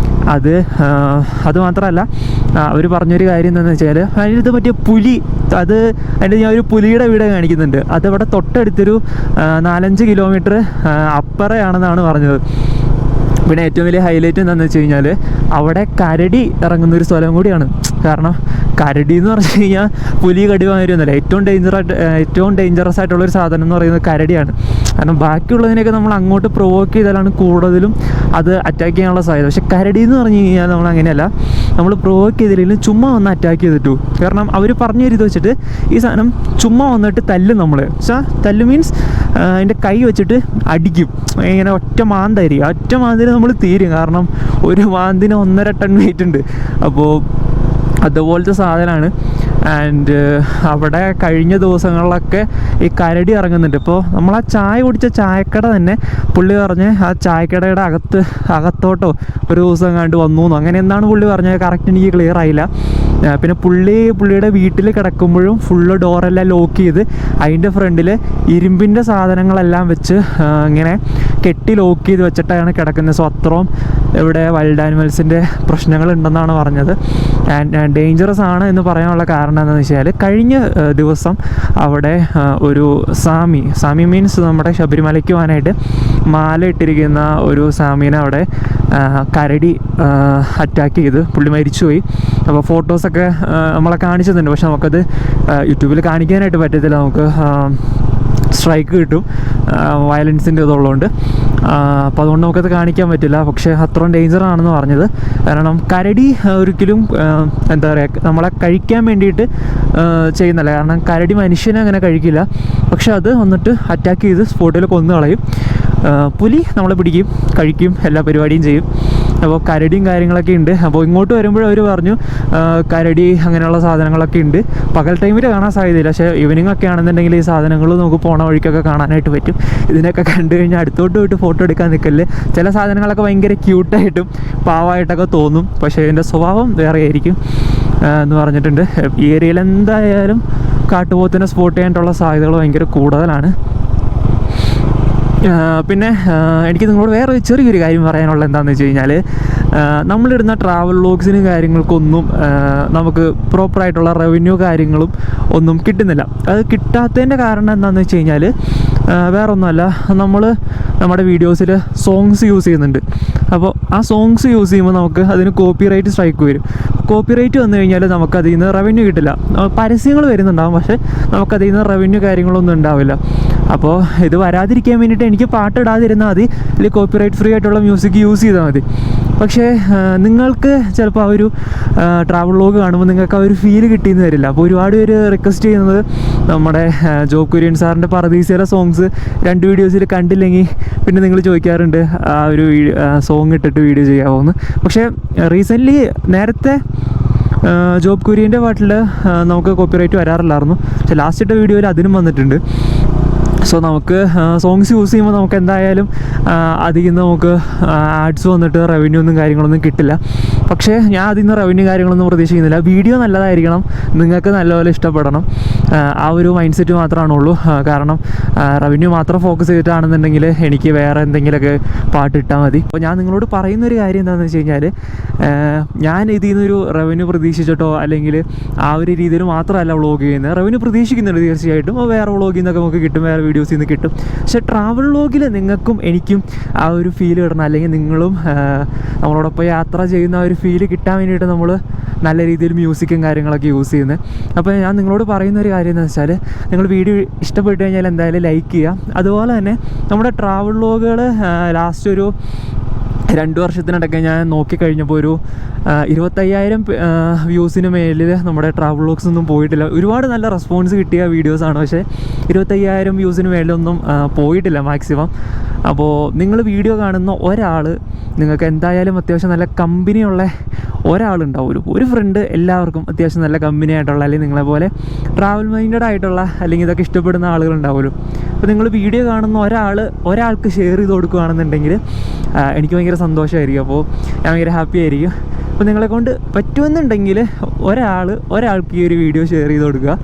അത് മാത്രമല്ല അവർ പറഞ്ഞൊരു കാര്യം എന്താണെന്ന് വെച്ചാൽ അതിനകത്ത് പറ്റിയ പുലി, അതിൻ്റെ ഞാൻ ഒരു പുലിയുടെ വീട് കാണിക്കുന്നുണ്ട്. അതവിടെ തൊട്ടടുത്തൊരു 4-5 കിലോമീറ്റർ അപ്പുറയാണെന്നാണ് പറഞ്ഞത്. പിന്നെ ഏറ്റവും വലിയ ഹൈലൈറ്റ് എന്താണെന്ന് വെച്ച് കഴിഞ്ഞാൽ അവിടെ കരടി ഇറങ്ങുന്നൊരു സ്ഥലം കൂടിയാണ്. കാരണം കരടി എന്ന് പറഞ്ഞു കഴിഞ്ഞാൽ പുലി, കടുവ മാതിരിയൊന്നുമല്ല. ഏറ്റവും ഡേഞ്ചറസ് ആയിട്ടുള്ളൊരു സാധനം എന്ന് പറയുന്നത് കരടിയാണ്. കാരണം ബാക്കിയുള്ളതിനെയൊക്കെ നമ്മൾ അങ്ങോട്ട് പ്രൊവോക്ക് ചെയ്താലാണ് കൂടുതലും അത് അറ്റാക്ക് ചെയ്യാനുള്ള സാധ്യത. പക്ഷെ കരടി എന്ന് പറഞ്ഞു കഴിഞ്ഞാൽ നമ്മൾ അങ്ങനെയല്ല, നമ്മൾ പ്രൊവോക്ക് ചെയ്തില്ലെങ്കിലും ചുമ്മാ വന്ന് അറ്റാക്ക് ചെയ്തിട്ടു. കാരണം അവർ പറഞ്ഞു തരുന്നത് വെച്ചിട്ട് ഈ സാധനം ചുമ്മാ വന്നിട്ട് തല്ലും. നമ്മൾ തല്ല് മീൻസ് അതിൻ്റെ കൈ വെച്ചിട്ട് അടിക്കും. ഇങ്ങനെ ഒറ്റ മാന്തായിരിക്കും. ഒറ്റ മാന്തിന് നമ്മൾ തീരും. കാരണം ഒരു മാന്തിന് 1.5 ടൺ വെയിറ്റ് ഉണ്ട്. അപ്പോൾ അതുപോലത്തെ സാധനമാണ്. ആൻഡ് അവിടെ കഴിഞ്ഞ ദിവസങ്ങളിലൊക്കെ ഈ കരടി ഇറങ്ങുന്നുണ്ട്. ഇപ്പോൾ നമ്മൾ ആ ചായ കുടിച്ച ചായക്കട തന്നെ പുള്ളി പറഞ്ഞ് ആ ചായക്കടയുടെ അകത്തോട്ടോ ഒരു ദിവസം കണ്ട് വന്നു അങ്ങനെ എന്താണ് പുള്ളി പറഞ്ഞത്, കറക്റ്റ് എനിക്ക് ക്ലിയർ ആയില്ല. പിന്നെ പുള്ളിയുടെ വീട്ടിൽ കിടക്കുമ്പോഴും ഫുള്ള് ഡോറെല്ലാം ലോക്ക് ചെയ്ത് അതിൻ്റെ ഫ്രണ്ടിൽ ഇരുമ്പിൻ്റെ സാധനങ്ങളെല്ലാം വെച്ച് ഇങ്ങനെ കെട്ടി ലോക്ക് ചെയ്ത് വെച്ചിട്ടാണ് കിടക്കുന്നത്. സോ അത്രയും ഇവിടെ വൈൽഡ് ആനിമൽസിൻ്റെ പ്രശ്നങ്ങളുണ്ടെന്നാണ് പറഞ്ഞത്. ആൻഡ് ഡേഞ്ചറസ് ആണ് എന്ന് പറയാനുള്ള കാരണം എന്താണെന്ന് വെച്ചാൽ കഴിഞ്ഞ ദിവസം അവിടെ ഒരു സാമി മീൻസ് നമ്മുടെ ശബരിമലയ്ക്ക് പോകാനായിട്ട് മാല ഇട്ടിരിക്കുന്ന ഒരു സാമീനെ അവിടെ കരടി അറ്റാക്ക് ചെയ്ത് പുള്ളി മരിച്ചുപോയി. അപ്പോൾ ഫോട്ടോസൊക്കെ നമ്മളെ കാണിച്ചിട്ടുണ്ട്. പക്ഷെ നമുക്കത് യൂട്യൂബിൽ കാണിക്കാനായിട്ട് പറ്റത്തില്ല. നമുക്ക് സ്ട്രൈക്ക് കിട്ടും വയലൻസിൻ്റെ ഇതുള്ളതുകൊണ്ട്. അപ്പോൾ അതുകൊണ്ട് നമുക്കത് കാണിക്കാൻ പറ്റില്ല. പക്ഷേ അത്രയും ഡേഞ്ചറാണെന്ന് പറഞ്ഞത്. കാരണം കരടി ഒരിക്കലും എന്താ പറയുക നമ്മളെ കഴിക്കാൻ വേണ്ടിയിട്ട് ചെയ്യുന്നില്ല. കാരണം കരടി മനുഷ്യനെ അങ്ങനെ കഴിക്കില്ല. പക്ഷെ അത് വന്നിട്ട് അറ്റാക്ക് ചെയ്ത് സ്പോട്ടിൽ കൊന്നു കളയും. പുലി നമ്മളെ പിടിക്കും, കഴിക്കും, എല്ലാ പരിപാടിയും ചെയ്യും. അപ്പോൾ കരടിയും കാര്യങ്ങളൊക്കെ ഉണ്ട്. അപ്പോൾ ഇങ്ങോട്ട് വരുമ്പോൾ അവർ പറഞ്ഞു കരടി അങ്ങനെയുള്ള സാധനങ്ങളൊക്കെ ഉണ്ട്. പകൽ ടൈമിൽ കാണാൻ സാധ്യതയില്ല. പക്ഷേ ഈവനിങ് ഒക്കെ ആണെന്നുണ്ടെങ്കിൽ ഈ സാധനങ്ങൾ നമുക്ക് പോണ വഴിക്കൊക്കെ കാണാനായിട്ട് പറ്റും. ഇതിനൊക്കെ കണ്ടു കഴിഞ്ഞാൽ അടുത്തോട്ട് പോയിട്ട് ഫോട്ടോ എടുക്കാൻ നിൽക്കല്ലേ. ചില സാധനങ്ങളൊക്കെ ഭയങ്കര ക്യൂട്ടായിട്ടും പാവമായിട്ടൊക്കെ തോന്നും. പക്ഷേ ഇതിൻ്റെ സ്വഭാവം വേറെ ആയിരിക്കും എന്ന് പറഞ്ഞിട്ടുണ്ട്. ഈ ഏരിയയിൽ എന്തായാലും കാട്ടുപോത്തിനെ സ്പോട്ട് ചെയ്യാനായിട്ടുള്ള സാധ്യതകൾ ഭയങ്കര കൂടുതലാണ്. പിന്നെ എനിക്ക് നിങ്ങളോട് വേറെ ചെറിയൊരു കാര്യം പറയാനുള്ളത് എന്താണെന്ന് വെച്ച് കഴിഞ്ഞാൽ നമ്മളിടുന്ന ട്രാവൽ വ്ളോഗ്സിനും കാര്യങ്ങൾക്കൊന്നും നമുക്ക് പ്രോപ്പറായിട്ടുള്ള റവന്യൂ കാര്യങ്ങളും ഒന്നും കിട്ടുന്നില്ല. അത് കിട്ടാത്തതിൻ്റെ കാരണം എന്താണെന്ന് വെച്ച് കഴിഞ്ഞാൽ വേറൊന്നുമല്ല, നമ്മൾ നമ്മുടെ വീഡിയോസിൽ സോങ്സ് യൂസ് ചെയ്യുന്നുണ്ട്. അപ്പോൾ ആ സോങ്സ് യൂസ് ചെയ്യുമ്പോൾ നമുക്ക് അതിന് കോപ്പിറൈറ്റ് സ്ട്രൈക്ക് വരും. കോപ്പിറൈറ്റ് വന്നു കഴിഞ്ഞാൽ നമുക്കതിൽ നിന്ന് റവന്യൂ കിട്ടില്ല. പരസ്യങ്ങൾ വരുന്നുണ്ടാകും, പക്ഷേ നമുക്കതിൽ നിന്ന് റവന്യൂ കാര്യങ്ങളൊന്നും ഉണ്ടാവില്ല. അപ്പോൾ ഇത് വരാതിരിക്കാൻ വേണ്ടിയിട്ട് എനിക്ക് പാട്ടിടാതിരുന്നാൽ മതി, അല്ലെങ്കിൽ കോപ്പിറൈറ്റ് ഫ്രീ ആയിട്ടുള്ള മ്യൂസിക് യൂസ് ചെയ്താൽ മതി. പക്ഷേ നിങ്ങൾക്ക് ചിലപ്പോൾ ആ ഒരു ട്രാവൽ വ്ളോഗ് കാണുമ്പോൾ നിങ്ങൾക്ക് ആ ഒരു ഫീൽ കിട്ടിയെന്ന് വരില്ല. അപ്പോൾ ഒരുപാട് പേര് റിക്വസ്റ്റ് ചെയ്യുന്നത് നമ്മുടെ ജോബ് കുര്യൻ സാറിൻ്റെ പർദീസയിലെ സോങ്സ് 2 വീഡിയോസിൽ കണ്ടില്ലെങ്കിൽ പിന്നെ നിങ്ങൾ ചോദിക്കാറുണ്ട് ആ ഒരു സോങ് ഇട്ടിട്ട് വീഡിയോ ചെയ്യാമോന്ന്. പക്ഷേ റീസെൻ്റ്ലി നേരത്തെ ജോബ് കുര്യൻ്റെ പാട്ടിൽ നമുക്ക് കോപ്പിറൈറ്റ് വരാറില്ലായിരുന്നു. പക്ഷേ ലാസ്റ്റ് ഇട്ട വീഡിയോയിൽ അതിനും വന്നിട്ടുണ്ട്. സോ നമുക്ക് സോങ്സ് യൂസ് ചെയ്യുമ്പോൾ നമുക്ക് എന്തായാലും അതിൽ നിന്ന് നമുക്ക് ആഡ്സ് വന്നിട്ട് റവന്യൂ ഒന്നും കാര്യങ്ങളൊന്നും കിട്ടില്ല. പക്ഷേ ഞാൻ അതിൽ നിന്ന് റവന്യൂ കാര്യങ്ങളൊന്നും പ്രതീക്ഷിക്കുന്നില്ല. വീഡിയോ നല്ലതായിരിക്കണം, നിങ്ങൾക്ക് നല്ലപോലെ ഇഷ്ടപ്പെടണം, ആ ഒരു മൈൻഡ് സെറ്റ് മാത്രമാണുള്ളൂ. കാരണം റവന്യൂ മാത്രം ഫോക്കസ് ചെയ്തിട്ടാണെന്നുണ്ടെങ്കിൽ എനിക്ക് വേറെ എന്തെങ്കിലുമൊക്കെ പാട്ടിട്ടാൽ മതി. അപ്പോൾ ഞാൻ നിങ്ങളോട് പറയുന്നൊരു കാര്യം എന്താണെന്ന് വെച്ച് കഴിഞ്ഞാൽ, ഞാൻ ഇതിൽ നിന്നൊരു റവന്യൂ പ്രതീക്ഷിച്ചിട്ടോ അല്ലെങ്കിൽ ആ ഒരു രീതിയിൽ മാത്രമല്ല വ്ളോഗ് ചെയ്യുന്നത്. റവന്യൂ പ്രതീക്ഷിക്കുന്നുണ്ട് തീർച്ചയായിട്ടും, വേറെ വ്ളോഗിൽ നിന്നൊക്കെ നമുക്ക് കിട്ടും, വേറെ വീഡിയോസിൽ നിന്ന് കിട്ടും. പക്ഷേ ട്രാവൽ വ്ളോഗിൽ നിങ്ങൾക്കും എനിക്കും ആ ഒരു ഫീൽ കിട്ടണം, അല്ലെങ്കിൽ നിങ്ങളും നമ്മളോടൊപ്പം യാത്ര ചെയ്യുന്ന ആ ഒരു ഫീൽ കിട്ടാൻ വേണ്ടിയിട്ട് നമ്മൾ നല്ല രീതിയിൽ മ്യൂസിക്കും കാര്യങ്ങളൊക്കെ യൂസ് ചെയ്യുന്നത്. അപ്പോൾ ഞാൻ നിങ്ങളോട് പറയുന്ന ഒരു കാര്യം എന്താണെന്ന് വെച്ചാൽ, നിങ്ങൾ വീഡിയോ ഇഷ്ടപ്പെട്ട് കഴിഞ്ഞാൽ എന്തായാലും ലൈക്ക് ചെയ്യുക. അതുപോലെ തന്നെ നമ്മുടെ ട്രാവൽ വ്ളോഗുകൾ ലാസ്റ്റ് ഒരു 2 വർഷത്തിനിടയ്ക്ക് ഞാൻ നോക്കിക്കഴിഞ്ഞപ്പോൾ ഒരു 25,000 വ്യൂസിന് മേലിൽ നമ്മുടെ ട്രാവൽ വ്ളോഗ്സ് ഒന്നും പോയിട്ടില്ല. ഒരുപാട് നല്ല റെസ്പോൺസ് കിട്ടിയ വീഡിയോസാണ്, പക്ഷേ 25,000 വ്യൂസിന് മേലൊന്നും പോയിട്ടില്ല മാക്സിമം. അപ്പോൾ നിങ്ങൾ വീഡിയോ കാണുന്ന ഒരാൾ, നിങ്ങൾക്ക് എന്തായാലും അത്യാവശ്യം നല്ല കമ്പനിയുള്ള ഒരാളുണ്ടാവും, ഒരു ഫ്രണ്ട്. എല്ലാവർക്കും അത്യാവശ്യം നല്ല കമ്പനി ആയിട്ടുള്ള, അല്ലെങ്കിൽ നിങ്ങളെപ്പോലെ ട്രാവൽ മൈൻഡഡ് ആയിട്ടുള്ള, അല്ലെങ്കിൽ ഇതൊക്കെ ഇഷ്ടപ്പെടുന്ന ആളുകളുണ്ടാവുമല്ലോ. അപ്പോൾ നിങ്ങൾ വീഡിയോ കാണുന്ന ഒരാൾക്ക് ഷെയർ ചെയ്ത് കൊടുക്കുകയാണെന്നുണ്ടെങ്കിൽ എനിക്ക് ഭയങ്കര സന്തോഷമായിരിക്കും. അപ്പോൾ ഞാൻ ഭയങ്കര ഹാപ്പി ആയിരിക്കും. അപ്പോൾ നിങ്ങളെ കൊണ്ട് പറ്റുമെന്നുണ്ടെങ്കിൽ ഒരാൾക്ക് ഈ ഒരു വീഡിയോ ഷെയർ ചെയ്ത് കൊടുക്കുക.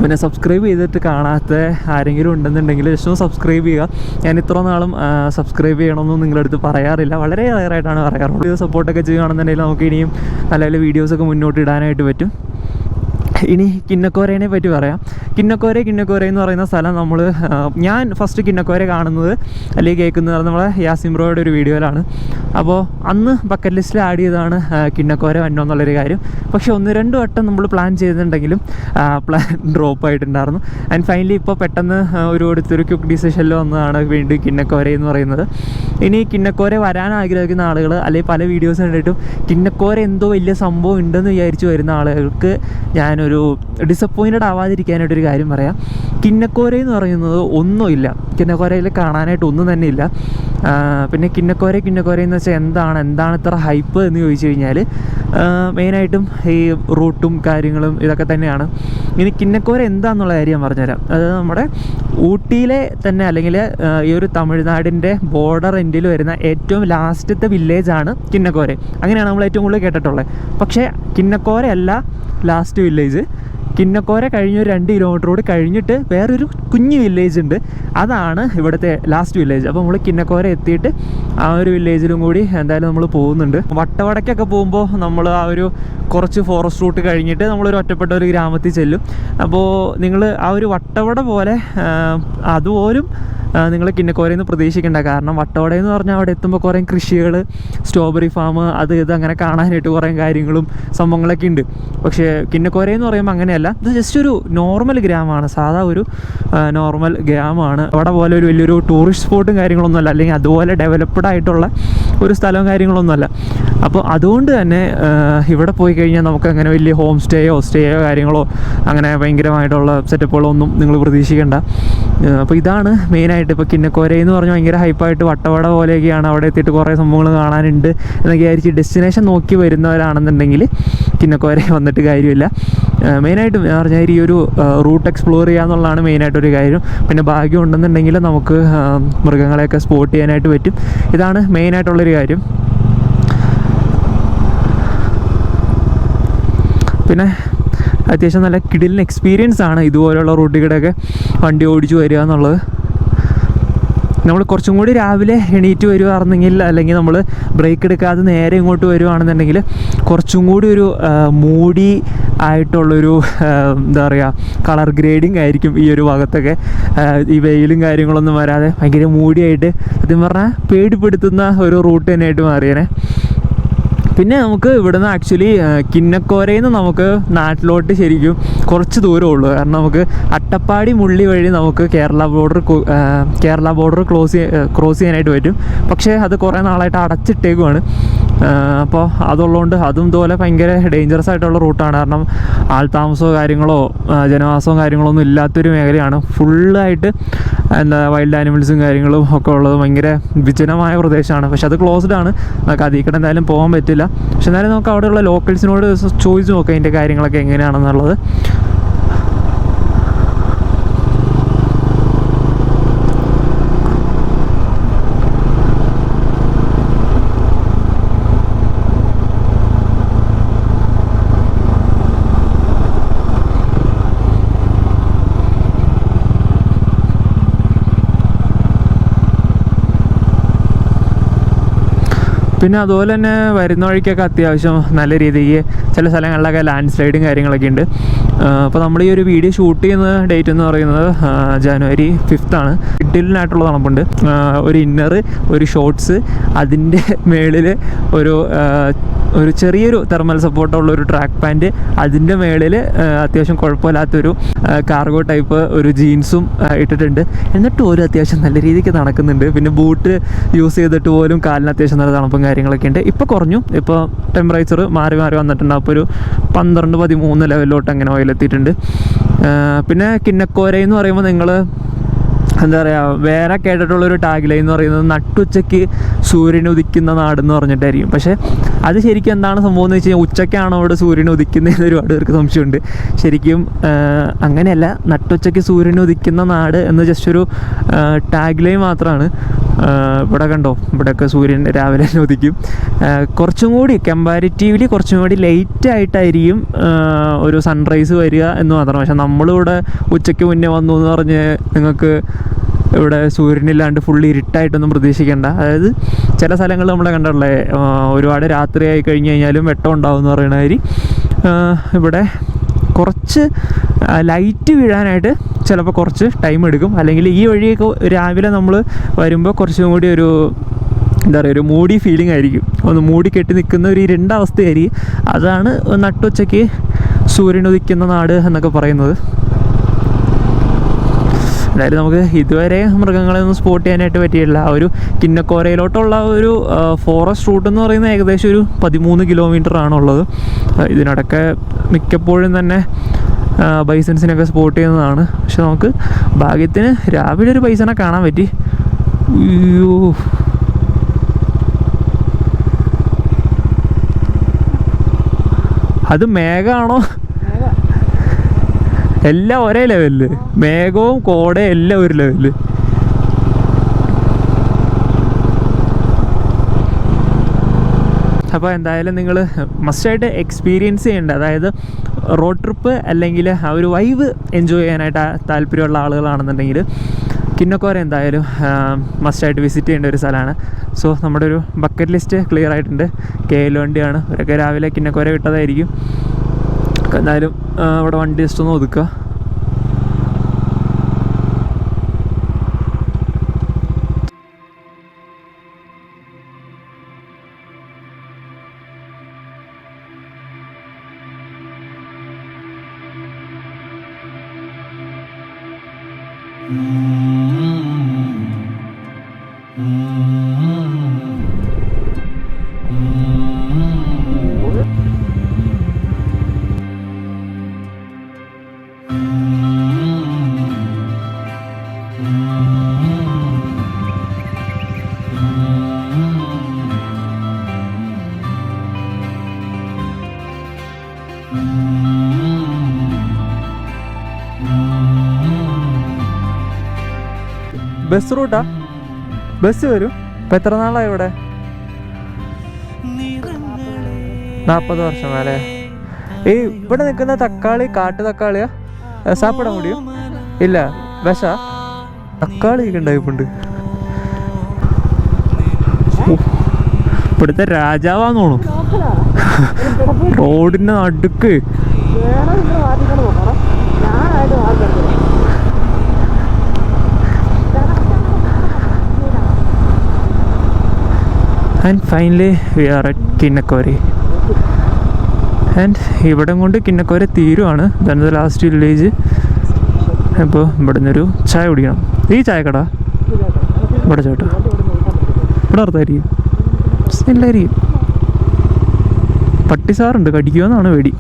പിന്നെ സബ്സ്ക്രൈബ് ചെയ്തിട്ട് കാണാത്ത ആരെങ്കിലും ഉണ്ടെന്നുണ്ടെങ്കിൽ ജസ്റ്റ് ഒന്ന് സബ്സ്ക്രൈബ് ചെയ്യുക. ഞാൻ ഇത്ര നാളും സബ്സ്ക്രൈബ് ചെയ്യണമെന്നും നിങ്ങളുടെ അടുത്ത് പറയാറില്ല, വളരെ റെയറായിട്ടാണ് പറയാറുള്ളത്. സപ്പോർട്ടൊക്കെ ചെയ്യുകയാണെന്നുണ്ടെങ്കിൽ നമുക്ക് ഇനിയും നല്ല നല്ല വീഡിയോസൊക്കെ മുന്നോട്ട് ഇടാനായിട്ട് പറ്റും. ഇനി കിന്നക്കോരേനെ പറ്റി പറയാം. കിന്നക്കോര എന്ന് പറയുന്ന സ്ഥലം ഞാൻ ഫസ്റ്റ് കിന്നക്കോര കാണുന്നത് അല്ലെങ്കിൽ കേൾക്കുന്നത് നമ്മളെ യാസിൻ ബ്രോയുടെ ഒരു വീഡിയോയിലാണ്. അപ്പോൾ അന്ന് ബക്കറ്റ് ലിസ്റ്റിൽ ആഡ് ചെയ്തതാണ് കിന്നക്കോര വന്നോ എന്നുള്ളൊരു കാര്യം. പക്ഷേ 1-2 വട്ടം നമ്മൾ പ്ലാൻ ചെയ്തിട്ടുണ്ടെങ്കിലും പ്ലാൻ ഡ്രോപ്പ് ആയിട്ടുണ്ടായിരുന്നു. ആൻഡ് ഫൈനലി ഇപ്പോൾ പെട്ടെന്ന് അടുത്തൊരു ക്വിക്ക് ഡിസിഷനിൽ വന്നതാണ് വീണ്ടും കിന്നക്കോര എന്ന് പറയുന്നത്. ഇനി കിന്നക്കോര വരാൻ ആഗ്രഹിക്കുന്ന ആളുകൾ, അല്ലെങ്കിൽ പല വീഡിയോസ് കണ്ടിട്ടും കിന്നക്കോര എന്തോ വലിയ സംഭവം ഉണ്ടെന്ന് വിചാരിച്ച് വരുന്ന ആളുകൾക്ക് ഞാനൊരു ഡിസപ്പോയിൻറ്റഡ് ആവാതിരിക്കാനായിട്ടൊരു കാര്യം പറയാം. കിന്നക്കോര എന്ന് പറയുന്നത് ഒന്നുമില്ല, കിന്നക്കോരയിൽ കാണാനായിട്ട് ഒന്നും തന്നെ ഇല്ല. പിന്നെ കിന്നക്കോര എന്ന് വെച്ചാൽ എന്താണ് ഇത്ര ഹൈപ്പ് എന്ന് ചോദിച്ചു കഴിഞ്ഞാൽ, മെയിനായിട്ടും ഈ റൂട്ടും കാര്യങ്ങളും ഇതൊക്കെ തന്നെയാണ്. ഇനി കിന്നക്കോര എന്താണെന്നുള്ള കാര്യം ഞാൻ പറഞ്ഞുതരാം. അത് നമ്മുടെ ഊട്ടിയിലെ തന്നെ, അല്ലെങ്കിൽ ഈ ഒരു തമിഴ്നാടിൻ്റെ ബോർഡർ എൻഡിൽ വരുന്ന ഏറ്റവും ലാസ്റ്റത്തെ വില്ലേജാണ് കിന്നക്കോര. അങ്ങനെയാണ് നമ്മൾ ഏറ്റവും കൂടുതൽ കേട്ടിട്ടുള്ളത്. പക്ഷേ കിന്നക്കോര അല്ല ലാസ്റ്റ് വില്ലേജ്. കിന്നക്കോര കഴിഞ്ഞൊരു 2 കിലോമീറ്റർ കൂടി കഴിഞ്ഞിട്ട് വേറൊരു കുഞ്ഞു വില്ലേജ് ഉണ്ട്, അതാണ് ഇവിടുത്തെ ലാസ്റ്റ് വില്ലേജ്. അപ്പോൾ നമ്മൾ കിന്നക്കോര എത്തിയിട്ട് ആ ഒരു വില്ലേജിലും കൂടി എന്തായാലും നമ്മൾ പോകുന്നുണ്ട്. വട്ടവടക്കൊക്കെ പോകുമ്പോൾ നമ്മൾ ആ ഒരു കുറച്ച് ഫോറസ്റ്റ് റൂട്ട് കഴിഞ്ഞിട്ട് നമ്മളൊരു ഒറ്റപ്പെട്ട ഒരു ഗ്രാമത്തിൽ ചെല്ലും. അപ്പോൾ നിങ്ങൾ ആ ഒരു വട്ടവട പോലെ അതുപോലും നിങ്ങൾ കിന്നക്കോരയിൽ നിന്ന് പ്രതീക്ഷിക്കേണ്ട. കാരണം വട്ടവടയെന്ന് പറഞ്ഞാൽ അവിടെ എത്തുമ്പോൾ കുറേ കൃഷികൾ, സ്ട്രോബെറി ഫാം, ഇത് അങ്ങനെ കാണാനായിട്ട് കുറേ കാര്യങ്ങളും സംഭവങ്ങളൊക്കെ ഉണ്ട്. പക്ഷേ കിന്നക്കോരയെന്ന് പറയുമ്പോൾ അങ്ങനെയല്ല. ഇത് ജസ്റ്റ് ഒരു നോർമൽ ഗ്രാമമാണ്, സാധാ ഒരു നോർമൽ ഗ്രാമമാണ്. അവിടെ പോലെ ഒരു വലിയൊരു ടൂറിസ്റ്റ് സ്പോട്ടും കാര്യങ്ങളൊന്നുമല്ല, അല്ലെങ്കിൽ അതുപോലെ ഡെവലപ്ഡ് ആയിട്ടുള്ള ഒരു സ്ഥലവും കാര്യങ്ങളൊന്നുമല്ല. അപ്പോൾ അതുകൊണ്ട് തന്നെ ഇവിടെ പോയി കഴിഞ്ഞാൽ നമുക്ക് അങ്ങനെ വലിയ ഹോം സ്റ്റേയോ കാര്യങ്ങളോ അങ്ങനെ ഭയങ്കരമായിട്ടുള്ള സെറ്റപ്പുകളോ ഒന്നും നിങ്ങൾ പ്രതീക്ഷിക്കേണ്ട. അപ്പോൾ ഇതാണ് മെയിനായിട്ട്. ഇപ്പോൾ കിന്നക്കോര എന്ന് പറഞ്ഞാൽ ഭയങ്കര ഹൈപ്പായിട്ട് വട്ടവട പോലെയൊക്കെയാണ്, അവിടെ എത്തിയിട്ട് കുറേ സംഭവങ്ങൾ കാണാനുണ്ട് എന്നൊക്കെ വിചാരിച്ച് ഡെസ്റ്റിനേഷൻ നോക്കി വരുന്നവരാണെന്നുണ്ടെങ്കിൽ കിന്നക്കോര വന്നിട്ട് കാര്യമില്ല. മെയിനായിട്ടും ഞാൻ പറഞ്ഞാൽ ഈ ഒരു റൂട്ട് എക്സ്പ്ലോർ ചെയ്യുക എന്നുള്ളതാണ് മെയിനായിട്ടൊരു കാര്യം. പിന്നെ ഭാഗ്യം ഉണ്ടെന്നുണ്ടെങ്കിൽ നമുക്ക് മൃഗങ്ങളെയൊക്കെ സ്പോട്ട് ചെയ്യാനായിട്ട് പറ്റും. ഇതാണ് മെയിനായിട്ടുള്ളൊരു കാര്യം. പിന്നെ അത്യാവശ്യം നല്ല കിടിലൻ എക്സ്പീരിയൻസ് ആണ് ഇതുപോലുള്ള റൂട്ടുകൂടെയൊക്കെ വണ്ടി ഓടിച്ചു വരിക എന്നുള്ളത്. നമ്മൾ കുറച്ചും കൂടി രാവിലെ എണീറ്റ് വരുവായിരുന്നെങ്കിൽ, അല്ലെങ്കിൽ നമ്മൾ ബ്രേക്ക് എടുക്കാതെ നേരെ ഇങ്ങോട്ട് വരുവാണെന്നുണ്ടെങ്കിൽ കുറച്ചും കൂടി ഒരു മൂടി ആയിട്ടുള്ളൊരു എന്താ പറയുക, കളർ ഗ്രേഡിങ് ആയിരിക്കും ഈ ഒരു ഭാഗത്തൊക്കെ. ഈ വെയിലും കാര്യങ്ങളൊന്നും വരാതെ ഭയങ്കര മൂടിയായിട്ട് സത്യം പറഞ്ഞാൽ പേടിപ്പെടുത്തുന്ന ഒരു റൂട്ട് തന്നെയായിട്ട് മാറിയേനെ. പിന്നെ നമുക്ക് ഇവിടുന്ന് ആക്ച്വലി കിന്നക്കോരയിൽ നിന്ന് നമുക്ക് നാട്ടിലോട്ട് ശരിക്കും കുറച്ച് ദൂരമേ ഉള്ളൂ. കാരണം നമുക്ക് അട്ടപ്പാടി മുള്ളി വഴി നമുക്ക് കേരള ബോർഡർ ക്രോസ് ചെയ്യാനായിട്ട് പറ്റും. പക്ഷേ അത് കുറേ നാളായിട്ട് അടച്ചിട്ടേക്കുവാണ്. അപ്പോൾ അതുള്ളതുകൊണ്ട് അതും ഇതുപോലെ ഭയങ്കര ഡേഞ്ചറസ് ആയിട്ടുള്ള റൂട്ടാണ്. കാരണം ആൾതാമസമോ കാര്യങ്ങളോ ജനവാസമോ കാര്യങ്ങളോ ഒന്നും ഇല്ലാത്തൊരു മേഖലയാണ്. ഫുള്ളായിട്ട് വൈൽഡ് ആനിമൽസും കാര്യങ്ങളും ഒക്കെ ഉള്ളത് ഭയങ്കര വിജനമായ പ്രദേശമാണ്. പക്ഷെ അത് ക്ലോസ്ഡ് ആണ്, നമുക്ക് അതിൽ കൂടെ എന്തായാലും പോകാൻ പറ്റില്ല. പക്ഷെ എന്നാലും നമുക്ക് അവിടെയുള്ള ലോക്കൽസിനോട് ചോദിച്ച് നോക്കാം അതിൻ്റെ കാര്യങ്ങളൊക്കെ എങ്ങനെയാണെന്നുള്ളത്. പിന്നെ അതുപോലെ തന്നെ വരുന്ന വഴിക്കൊക്കെ അത്യാവശ്യം നല്ല രീതിക്ക് ചില സ്ഥലങ്ങളിലൊക്കെ ലാൻഡ് സ്ലൈഡും കാര്യങ്ങളൊക്കെ ഉണ്ട്. അപ്പോൾ നമ്മൾ ഈ ഒരു വീഡിയോ ഷൂട്ട് ചെയ്യുന്ന ഡേറ്റ് എന്ന് പറയുന്നത് ജനുവരി 5th ആണ്. ഇഡിലിനായിട്ടുള്ള തണുപ്പുണ്ട്. ഒരു ഇന്നർ, ഒരു ഷോർട്സ്, അതിൻ്റെ മേളിൽ ഒരു ചെറിയൊരു തെർമൽ സപ്പോർട്ടുള്ള ഒരു ട്രാക്ക് പാൻറ്റ്, അതിൻ്റെ മേളിൽ അത്യാവശ്യം കുഴപ്പമില്ലാത്തൊരു കാർഗോ ടൈപ്പ് ഒരു ജീൻസും ഇട്ടിട്ടുണ്ട്. എന്നിട്ടും ഒരു അത്യാവശ്യം നല്ല രീതിക്ക് നടക്കുന്നുണ്ട്. പിന്നെ ബൂട്ട് യൂസ് ചെയ്തിട്ട് പോലും കാലിന് അത്യാവശ്യം നല്ല തണുപ്പും കാര്യങ്ങളൊക്കെ ഉണ്ട്. ഇപ്പോൾ കുറഞ്ഞു, ഇപ്പോൾ ടെമ്പറേച്ചർ മാറി വന്നിട്ടുണ്ട്. അപ്പോൾ ഒരു 12-13 ലെവലിലോട്ട് അങ്ങനെ ഓയിലെത്തിയിട്ടുണ്ട്. പിന്നെ കിന്നക്കോര എന്ന് പറയുമ്പോൾ നിങ്ങൾ എന്താ പറയുക, വേറെ കേട്ടിട്ടുള്ളൊരു ടാഗ് ലൈൻ എന്ന് പറയുന്നത് നട്ടുച്ചയ്ക്ക് സൂര്യൻ ഉദിക്കുന്ന നാടെന്ന് പറഞ്ഞിട്ടായിരിക്കും. പക്ഷേ അത് ശരിക്കും എന്താണ് സംഭവം എന്ന് വെച്ച് കഴിഞ്ഞാൽ ഉച്ചയ്ക്കാണോ അവിടെ സൂര്യൻ ഉദിക്കുന്നതെന്ന് ഒരുപാട് പേർക്ക് സംശയമുണ്ട്. ശരിക്കും അങ്ങനെയല്ല, നട്ടുച്ചയ്ക്ക് സൂര്യൻ ഉദിക്കുന്ന നാട് എന്ന് ജസ്റ്റ് ഒരു ടാഗ് ലൈൻ മാത്രമാണ്. ഇവിടെ കണ്ടോ, ഇവിടെയൊക്കെ സൂര്യൻ രാവിലെ തന്നെ ഉദിക്കും. കുറച്ചും കൂടി കമ്പാരിറ്റീവ്ലി കുറച്ചും കൂടി ലേറ്റ് ആയിട്ടായിരിക്കും ഒരു സൺറൈസ് വരിക എന്ന് മാത്രം. പക്ഷെ നമ്മളിവിടെ ഉച്ചയ്ക്ക് മുന്നേ വന്നു എന്ന് പറഞ്ഞ് നിങ്ങൾക്ക് ഇവിടെ സൂര്യനില്ലാണ്ട് ഫുള്ള് ഇരുട്ടായിട്ടൊന്നും പ്രതീക്ഷിക്കേണ്ട. അതായത് ചില സ്ഥലങ്ങൾ നമ്മളെ കണ്ടുള്ളേ ഒരുപാട് രാത്രിയായി കഴിഞ്ഞ് കഴിഞ്ഞാലും വെട്ടം ഉണ്ടാവും എന്ന് പറയുന്ന മാതിരി ഇവിടെ കുറച്ച് ലൈറ്റ് വീഴാനായിട്ട് ചിലപ്പോൾ കുറച്ച് ടൈം എടുക്കും. അല്ലെങ്കിൽ ഈ വഴിയൊക്കെ രാവിലെ നമ്മൾ വരുമ്പോൾ കുറച്ചും കൂടി ഒരു എന്താ പറയുക, ഒരു മൂടി ഫീലിംഗ് ആയിരിക്കും. ഒന്ന് മൂടി കെട്ടി നിൽക്കുന്ന ഒരു ഇരുണ്ട അവസ്ഥയായിരിക്കും. അതാണ് നട്ടുച്ചയ്ക്ക് സൂര്യൻ ഉദിക്കുന്ന നാട് എന്നൊക്കെ പറയുന്നത്. അതായത് നമുക്ക് ഇതുവരെ മൃഗങ്ങളെ ഒന്നും സ്പോട്ട് ചെയ്യാനായിട്ട് പറ്റിയിട്ടില്ല. ആ ഒരു കിന്നക്കോരയിലോട്ടുള്ള ഒരു ഫോറസ്റ്റ് റൂട്ട് എന്ന് പറയുന്നത് ഏകദേശം ഒരു 13 കിലോമീറ്റർ ആണുള്ളത്. ഇതിനിടയ്ക്ക് മിക്കപ്പോഴും തന്നെ ബൈസൺസിനൊക്കെ സ്പോട്ട് ചെയ്യുന്നതാണ്. പക്ഷെ നമുക്ക് ഭാഗ്യത്തിന് രാവിലെ ഒരു ബൈസനെ കാണാൻ പറ്റി. അയ്യോ, അത് മേഘമാണോ? എല്ലാം ഒരേ ലെവലിൽ, മേഘവും കോടയും എല്ലാം ഒരു ലെവലിൽ. അപ്പോൾ എന്തായാലും നിങ്ങൾ മസ്റ്റായിട്ട് എക്സ്പീരിയൻസ് ചെയ്യേണ്ട, അതായത് റോഡ് ട്രിപ്പ് അല്ലെങ്കിൽ ആ ഒരു വൈബ് എൻജോയ് ചെയ്യാനായിട്ട് താല്പര്യമുള്ള ആളുകളാണെന്നുണ്ടെങ്കിൽ കിന്നക്കോര എന്തായാലും മസ്റ്റായിട്ട് വിസിറ്റ് ചെയ്യേണ്ട ഒരു സ്ഥലമാണ്. സോ നമ്മുടെ ഒരു ബക്കറ്റ് ലിസ്റ്റ് ക്ലിയർ ആയിട്ടുണ്ട്. KL വണ്ടിയാണ്, അവരൊക്കെ രാവിലെ കിന്നക്കോര വിട്ടതായിരിക്കും. എന്തായാലും അവിടെ വണ്ടി ജസ്റ്റ് ഒന്ന് ഒതുക്കുക. ബസ് റൂട്ടാ? ബസ് വരും. ഇപ്പം എത്ര നാളായി ഇവിടെ? 40 വർഷം അല്ലേ? ഇവിടെ നിൽക്കുന്ന തക്കാളി കാട്ടു തക്കാളിയാ? സാപ്പിടാൻ മുടിയും ഇല്ല, വിഷ തക്കാളി ഒക്കെ ഉണ്ടായിപ്പുണ്ട്. ഇവിടുത്തെ രാജാവാന്ന് തോന്നുന്നു. റോഡിന്റെ നടുക്ക് and finally we are at Kinnakora. And ഇവിടം കൊണ്ട് കിന്നക്കോര തീരുവാണ്. Then the last village. അപ്പോൾ ഇവിടെ നിന്നൊരു ചായ കുടിക്കണം. ഈ ചായക്കട ഇവിടെ ചേട്ടാ, ഇവിടെ അർത്ഥമായിരിക്കും, എല്ലായിരിക്കും. പട്ടിസാറുണ്ട്, കടിക്കുമെന്നാണ് പേടി.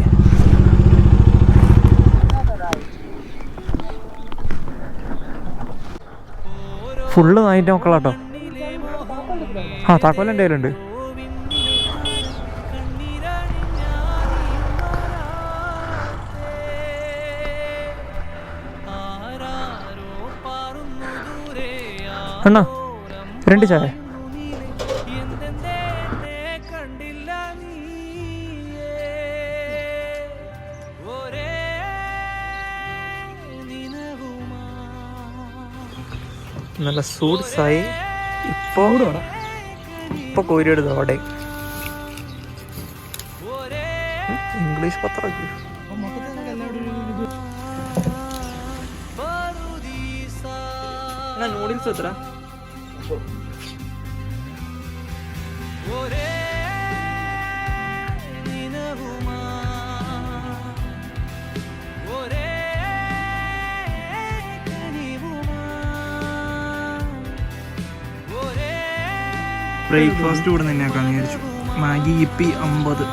ഫുള്ള് നായിൻ്റെ മക്കളാട്ടോ. ആ താക്കോൽ എൻ്റെ കയ്യിലുണ്ട്. അണ്ണാ 2 ചായ. നല്ല സൂട്ട്സായി. ഇപ്പോൾ കോരിയെടുത്തോടെ ഇംഗ്ലീഷ് പത്രം നൂഡിൽസ് എത്ര ബ്രേക്ക്ഫാസ്റ്റ് കൂടെ തന്നെയാക്കാന്ന് വിചാരിച്ചു. മാഗി ഇപ്പി 50.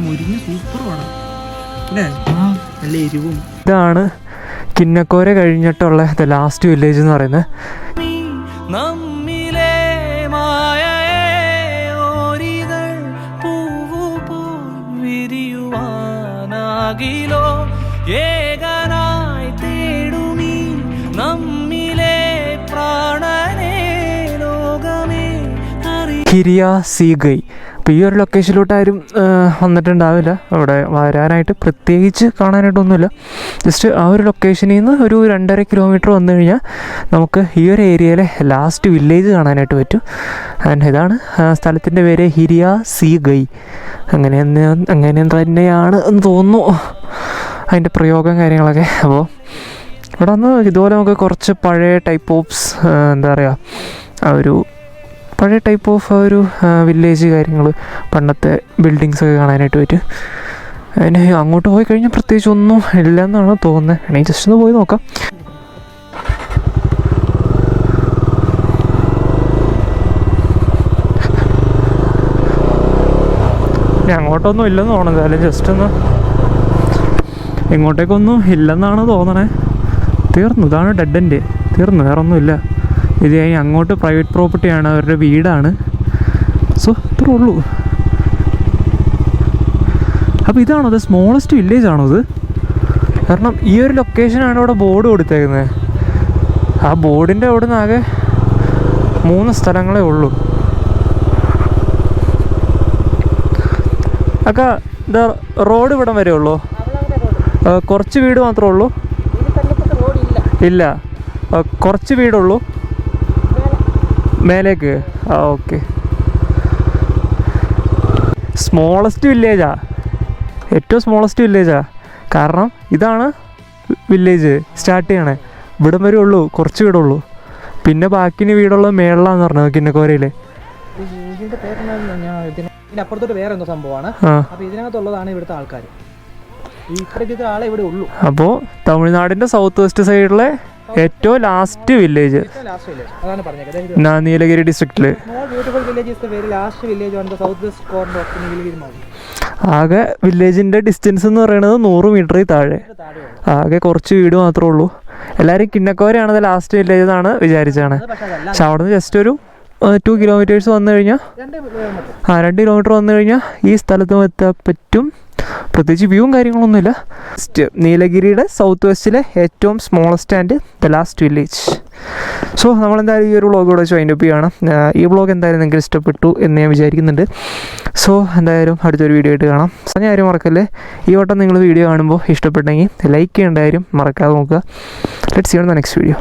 മുരിഞ്ഞ സൂപ്പർ വേണം അല്ലേ, നല്ല എരിവും. ഇതാണ് കിന്നക്കോര കഴിഞ്ഞിട്ടുള്ള ദ ലാസ്റ്റ് വില്ലേജ് എന്ന് പറയുന്നത്. നമ്മിലെ മായയെ ഓരികൾ പൂവുപോൽ വിരിയുവാനാകിലോ ഏകനായി തേടുമീ നമ്മിലെ പ്രാണനെ ലോകമേ ഹിരിയ സീഗൈ. അപ്പോൾ ഈ ഒരു ലൊക്കേഷനിലോട്ട് ആരും വന്നിട്ടുണ്ടാവില്ല. അവിടെ വരാനായിട്ട് പ്രത്യേകിച്ച് കാണാനായിട്ടൊന്നുമില്ല. ജസ്റ്റ് ആ ഒരു ലൊക്കേഷനിൽ നിന്ന് ഒരു 2.5 കിലോമീറ്റർ വന്നു കഴിഞ്ഞാൽ നമുക്ക് ഈ ഒരു ഏരിയയിലെ ലാസ്റ്റ് വില്ലേജ് കാണാനായിട്ട് പറ്റും. ആൻഡ് ഇതാണ് സ്ഥലത്തിൻ്റെ പേര് ഹിരിയ സീഗൈ. അങ്ങനെ തന്നെയാണ് എന്ന് തോന്നുന്നു അതിൻ്റെ പ്രയോഗം കാര്യങ്ങളൊക്കെ. അപ്പോൾ ഇവിടെ വന്ന് ഇതുപോലെ നമുക്ക് കുറച്ച് പഴയ ടൈപ്പ് ഓഫ്സ് എന്താ പറയുക ആ ഒരു പഴയ ടൈപ്പ് ഓഫ് ആ ഒരു വില്ലേജ് കാര്യങ്ങൾ പണ്ടത്തെ ബിൽഡിങ്സൊക്കെ കാണാനായിട്ട് പറ്റും. അതിന് അങ്ങോട്ട് പോയി കഴിഞ്ഞാൽ പ്രത്യേകിച്ച് ഒന്നും ഇല്ല എന്നാണ് തോന്നുന്നത്. വേണമെങ്കിൽ ജസ്റ്റ് ഒന്ന് പോയി നോക്കാം. ഇനി അങ്ങോട്ടൊന്നും ഇല്ലെന്ന് തോന്നുന്നത്. അല്ലെങ്കിൽ ജസ്റ്റ് ഒന്ന് ഇങ്ങോട്ടേക്കൊന്നും ഇല്ലെന്നാണ് തോന്നണേ. തീർന്നു, ഇതാണ് ഡെഡ് എൻഡ്. തീർന്നു, വേറെ ഒന്നുമില്ല. ഇത് കഴിഞ്ഞ് അങ്ങോട്ട് പ്രൈവറ്റ് പ്രോപ്പർട്ടിയാണ്, അവരുടെ വീടാണ്. സോ ഇത്രേ ഉള്ളൂ. അപ്പോൾ ഇതാണോ അത് സ്മോളസ്റ്റ് വില്ലേജ് ആണോ ഇത്? കാരണം ഈ ഒരു ലൊക്കേഷനാണ് ഇവിടെ ബോർഡ് കൊടുത്തേക്കുന്നത്. ആ ബോർഡിൻ്റെ അവിടെ നിന്ന് ആകെ 3 സ്ഥലങ്ങളേ ഉള്ളൂ. അക്ക ഇതാ റോഡ് ഇവിടം വരെ ഉള്ളൂ? കുറച്ച് വീട് മാത്രമേ ഉള്ളൂ? ഇല്ല, കുറച്ച് വീടുള്ളൂ മേലേക്ക്. ആ ഓക്കെ. സ്മോളസ്റ്റ് വില്ലേജാ, ഏറ്റവും സ്മോളസ്റ്റ് വില്ലേജാ. കാരണം ഇതാണ് വില്ലേജ് സ്റ്റാർട്ട് ചെയ്യണേ. ഇവിടം വരെ ഉള്ളൂ, കുറച്ച് വീടുള്ളൂ. പിന്നെ ബാക്കിന് വീടുള്ളത് മേളിലാന്ന് പറഞ്ഞത് കിന്നക്കോരയിൽ. ഇതിനപ്പുറത്തോട്ട് വേറെ എന്തോ സംഭവമാണ്. അപ്പൊ ഇതിനകത്തുള്ളതാണ് ഇവിടുത്തെ ആൾക്കാർ. ഇത്രയ്ക്ക് ആളെ ഇവിടെ ഉള്ളൂ. അപ്പോൾ തമിഴ്നാടിൻ്റെ സൗത്ത് വെസ്റ്റ് സൈഡിലെ ഏറ്റവും ലാസ്റ്റ് വില്ലേജ് നീലഗിരി ഡിസ്ട്രിക്റ്റിൽ. ആകെ വില്ലേജിൻ്റെ ഡിസ്റ്റൻസ് എന്ന് പറയുന്നത് 100 മീറ്ററിൽ താഴെ. ആകെ കുറച്ച് വീട് മാത്രമേ ഉള്ളൂ. എല്ലാവരും കിന്നക്കോരയാണത് ലാസ്റ്റ് വില്ലേജ് എന്നാണ് വിചാരിച്ചാണ്. പക്ഷെ അവിടെ നിന്ന് ജസ്റ്റ് ഒരു 2 കിലോമീറ്റേഴ്സ് വന്നു കഴിഞ്ഞാൽ 2 കിലോമീറ്റർ വന്നു കഴിഞ്ഞാൽ ഈ സ്ഥലത്ത് എത്താൻ പറ്റും. പ്രത്യേകിച്ച് വ്യൂവും കാര്യങ്ങളൊന്നുമില്ല. നീലഗിരിയുടെ സൗത്ത് വെസ്റ്റിലെ ഏറ്റവും smallest and the last village. So നമ്മളെന്തായാലും ഈ ഒരു വ്ളോഗ് ഇവിടെ വെച്ച് വൈൻഡപ്പ് ചെയ്യുകയാണ്. ഈ വ്ളോഗ് എന്തായാലും നിങ്ങൾക്ക് ഇഷ്ടപ്പെട്ടു എന്ന് ഞാൻ വിചാരിക്കുന്നുണ്ട്. സോ എന്തായാലും അടുത്തൊരു വീഡിയോ ആയിട്ട് കാണാം. പറഞ്ഞ കാര്യം മറക്കല്ലേ, ഈ വട്ടം നിങ്ങൾ വീഡിയോ കാണുമ്പോൾ ഇഷ്ടപ്പെട്ടെങ്കിൽ ലൈക്ക് ചെയ്യേണ്ട കാര്യം മറക്കാതെ നോക്കുക. Let's see you in the next video.